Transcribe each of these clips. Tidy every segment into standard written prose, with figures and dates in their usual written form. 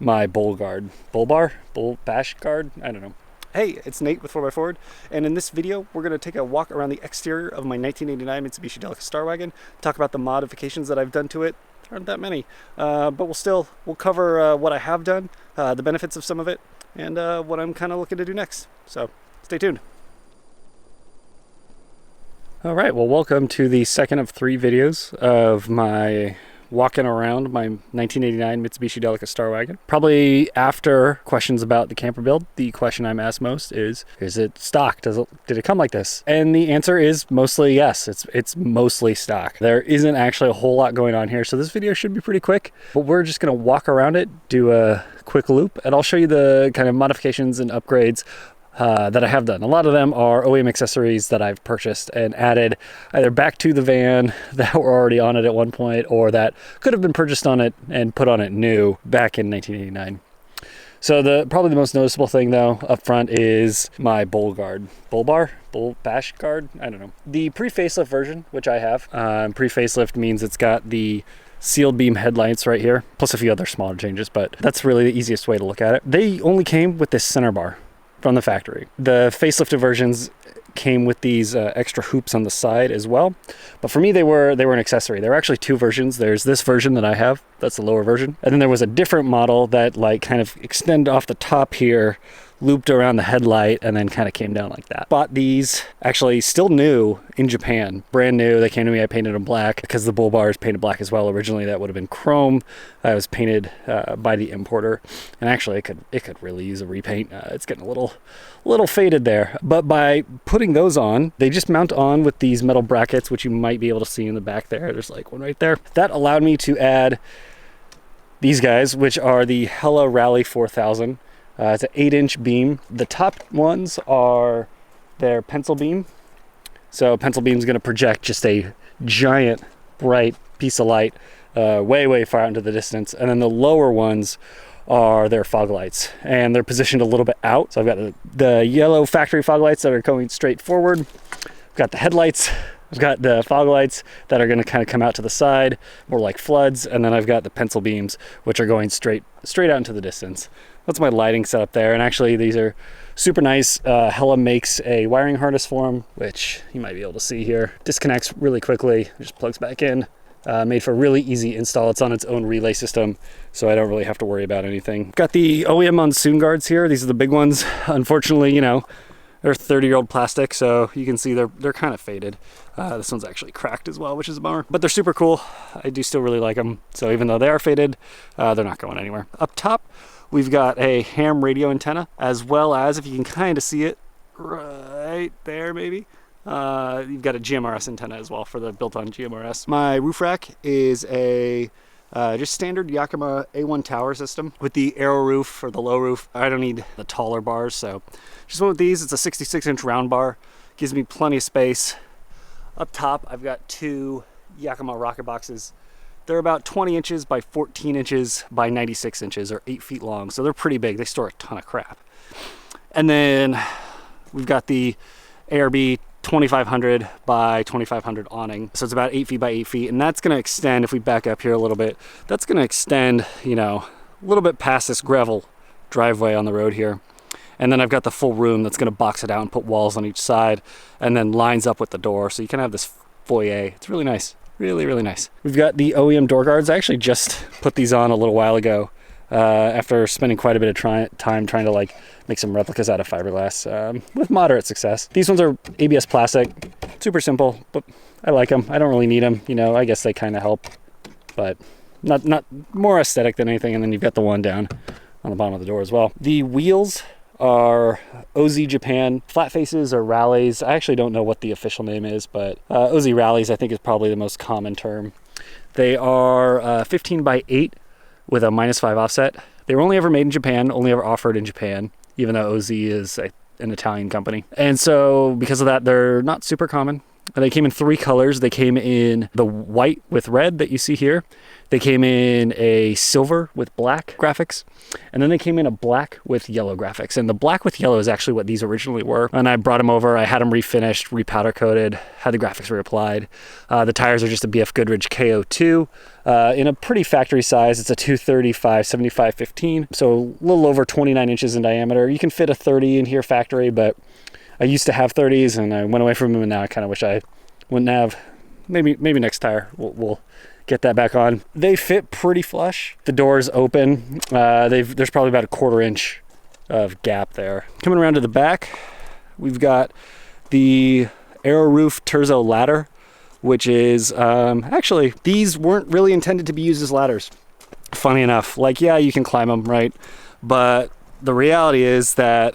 my bull guard. Bull bar? Bull bash guard? I don't know. Hey, it's Nate with 4x4, and in this video we're going to take a walk around the exterior of my 1989 Mitsubishi Delica Starwagon, talk about the modifications that I've done to it. There aren't that many, but we'll cover what I have done, the benefits of some of it, and what I'm kind of looking to do next. So stay tuned. All right, well, welcome to the second of 3 videos of my walking around my 1989 Mitsubishi Delica Starwagon. Probably after questions about the camper build, the question I'm asked most is it stock? Did it come like this? And the answer is mostly yes. It's mostly stock. There isn't actually a whole lot going on here, so this video should be pretty quick, but we're just gonna walk around it, do a quick loop, and I'll show you the kind of modifications and upgrades that I have done. A lot of them are OEM accessories that I've purchased and added either back to the van that were already on it at one point, or that could have been purchased on it and put on it new back in 1989. So probably the most noticeable thing though up front is my bull guard. Bull bar? Bull bash guard? I don't know. The pre-facelift version, which I have, pre-facelift means it's got the sealed beam headlights right here, plus a few other smaller changes, but that's really the easiest way to look at it. They only came with this center bar from the factory. The facelifted versions came with these extra hoops on the side as well, but for me they were an accessory. There were actually 2 versions. There's this version that I have, that's the lower version, and then there was a different model that like kind of extend off the top here, looped around the headlight, and then kind of came down like that. Bought these actually still new in Japan, brand new. They came to me, I painted them black because the bull bar is painted black as well. Originally that would have been chrome. I was painted by the importer, and actually it could really use a repaint. It's getting a little faded there, but by putting those on, they just mount on with these metal brackets, which you might be able to see in the back there. There's like one right there. That allowed me to add these guys, which are the Hella Rally 4000. It's an 8-inch beam. The top ones are their pencil beam. So pencil beam is going to project just a giant bright piece of light way far out into the distance. And then the lower ones are their fog lights, and they're positioned a little bit out. So I've got the yellow factory fog lights that are going straight forward. I've got the headlights. I've got the fog lights that are going to kind of come out to the side, more like floods, and then I've got the pencil beams, which are going straight out into the distance. That's my lighting setup there, and actually these are super nice. Hella makes a wiring harness for them, which you might be able to see here. Disconnects really quickly, just plugs back in. Made for a really easy install. It's on its own relay system, so I don't really have to worry about anything. Got the OEM monsoon guards here. These are the big ones. Unfortunately, you know, they're 30-year-old plastic, so you can see they're kind of faded. This one's actually cracked as well, which is a bummer, but they're super cool. I do still really like them. So even though they are faded, they're not going anywhere. Up top, we've got a ham radio antenna, as well as, if you can kind of see it right there maybe, you've got a Gmrs antenna as well for the built-on Gmrs. My roof rack is a just standard Yakima A1 tower system with the Aero roof for the low roof. I don't need the taller bars, so just went with these. It's a 66-inch round bar, gives me plenty of space. Up top, I've got 2 Yakima rocket boxes. They're about 20 inches by 14 inches by 96 inches, or 8 feet long, so they're pretty big. They store a ton of crap. And then we've got the ARB 2500 by 2500 awning. So it's about 8 feet by 8 feet, and that's going to extend, if we back up here a little bit, that's going to extend, you know, a little bit past this gravel driveway on the road here. And then I've got the full room that's going to box it out and put walls on each side, and then lines up with the door, so you can have this foyer. It's really nice. Really nice. We've got the Oem Door Guards. I actually just put these on a little while ago after spending quite a bit of time trying to like make some replicas out of fiberglass with moderate success. These ones are ABS plastic, super simple, but I like them. I don't really need them. You know, I guess they kind of help, but not more aesthetic than anything. And then you've got the one down on the bottom of the door as well. The wheels are OZ Japan flat faces or rallies. I actually don't know what the official name is, but OZ rallies I think is probably the most common term. They are 15 by 8 with a -5 offset. They were only ever made in Japan, only ever offered in Japan, even though OZ is an Italian company. And so because of that, they're not super common. They came in 3 colors. They came in the white with red that you see here. They came in a silver with black graphics. And then they came in a black with yellow graphics. And the black with yellow is actually what these originally were. And I brought them over. I had them refinished, repowder coated, had the graphics reapplied. The tires are just a BF Goodrich KO2 in a pretty factory size. It's a 235 75 15. So a little over 29 inches in diameter. You can fit a 30 in here factory, but I used to have 30s and I went away from them, and now I kind of wish I wouldn't have. Maybe next tire we'll get that back on. They fit pretty flush. The doors open. There's probably about a 1/4 inch of gap there. Coming around to the back, we've got the Aero roof Terzo ladder, which is actually, these weren't really intended to be used as ladders. Funny enough, like, yeah, you can climb them, right? But the reality is that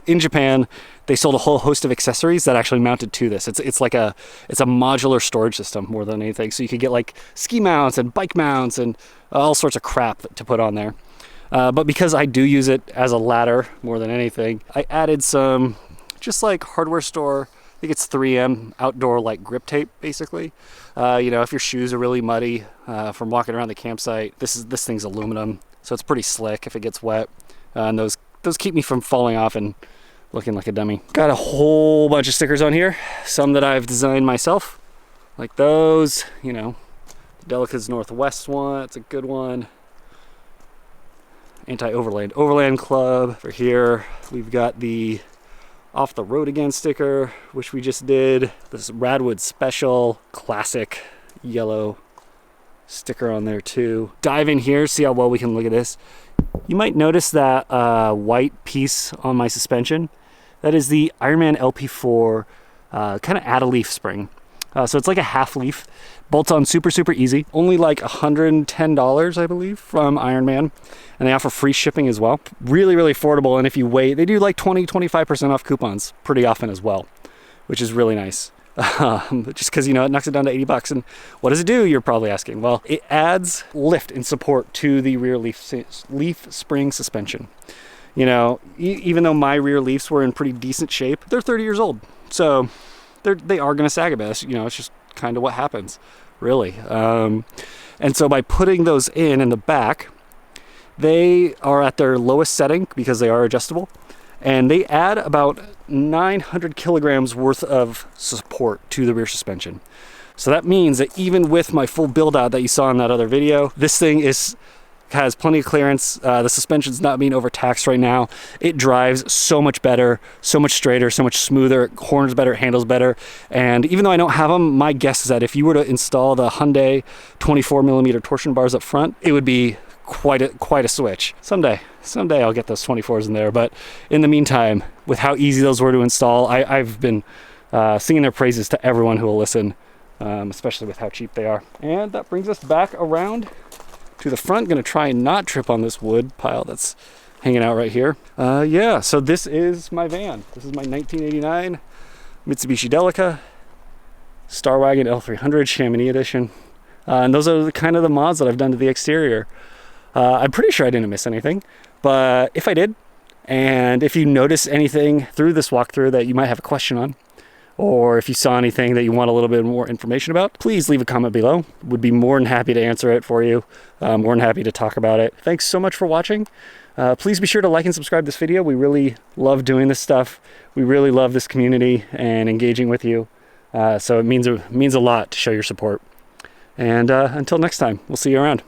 in Japan, they sold a whole host of accessories that actually mounted to this. It's a modular storage system more than anything. So you could get like ski mounts and bike mounts and all sorts of crap to put on there. But because I do use it as a ladder more than anything, I added some just like hardware store, I think it's 3M outdoor like grip tape basically. You know, if your shoes are really muddy from walking around the campsite, this thing's aluminum, so it's pretty slick if it gets wet. And those keep me from falling off and looking like a dummy. Got a whole bunch of stickers on here, some that I've designed myself, like those, you know, Delica's Northwest one, it's a good one. Overland Club. For here, we've got the Off the Road Again sticker, which we just did. This Radwood Special classic yellow sticker on there too. Dive in here, see how well we can look at this. You might notice that white piece on my suspension. That is the Ironman LP4 kind of add-a-leaf spring. So it's like a half leaf. Bolts on super easy. Only like $110, I believe, from Ironman. And they offer free shipping as well. Really affordable. And if you wait, they do like 20-25% off coupons pretty often as well, which is really nice. Just because, you know, it knocks it down to $80. And what does it do, you're probably asking? Well, it adds lift and support to the rear leaf spring suspension. You know, even though my rear leafs were in pretty decent shape, they're 30 years old. So they are going to sag a bit. You know, it's just kind of what happens, really. And so by putting those in the back, they are at their lowest setting because they are adjustable. And they add about 900 kilograms worth of support to the rear suspension. So that means that even with my full build out that you saw in that other video, this thing has plenty of clearance. The suspension's not being overtaxed right now. It drives so much better, so much straighter, so much smoother. It corners better, it handles better. And even though I don't have them, my guess is that if you were to install the Hyundai 24mm torsion bars up front, it would be quite a switch. Someday I'll get those 24s in there. But in the meantime, with how easy those were to install, I've been singing their praises to everyone who will listen, especially with how cheap they are. And that brings us back around to the front. Gonna try and not trip on this wood pile that's hanging out right here. Yeah, so this is my van. This is my 1989 Mitsubishi Delica Starwagon L300 Chamonix edition. And those are kind of the mods that I've done to the exterior. I'm pretty sure I didn't miss anything, but if I did, and if you notice anything through this walkthrough that you might have a question on, or if you saw anything that you want a little bit more information about, please leave a comment below. Would be more than happy to answer it for you. More than happy to talk about it. Thanks so much for watching. Please be sure to like and subscribe this video. We really love doing this stuff. We really love this community and engaging with you. So it means a lot to show your support. And until next time, we'll see you around.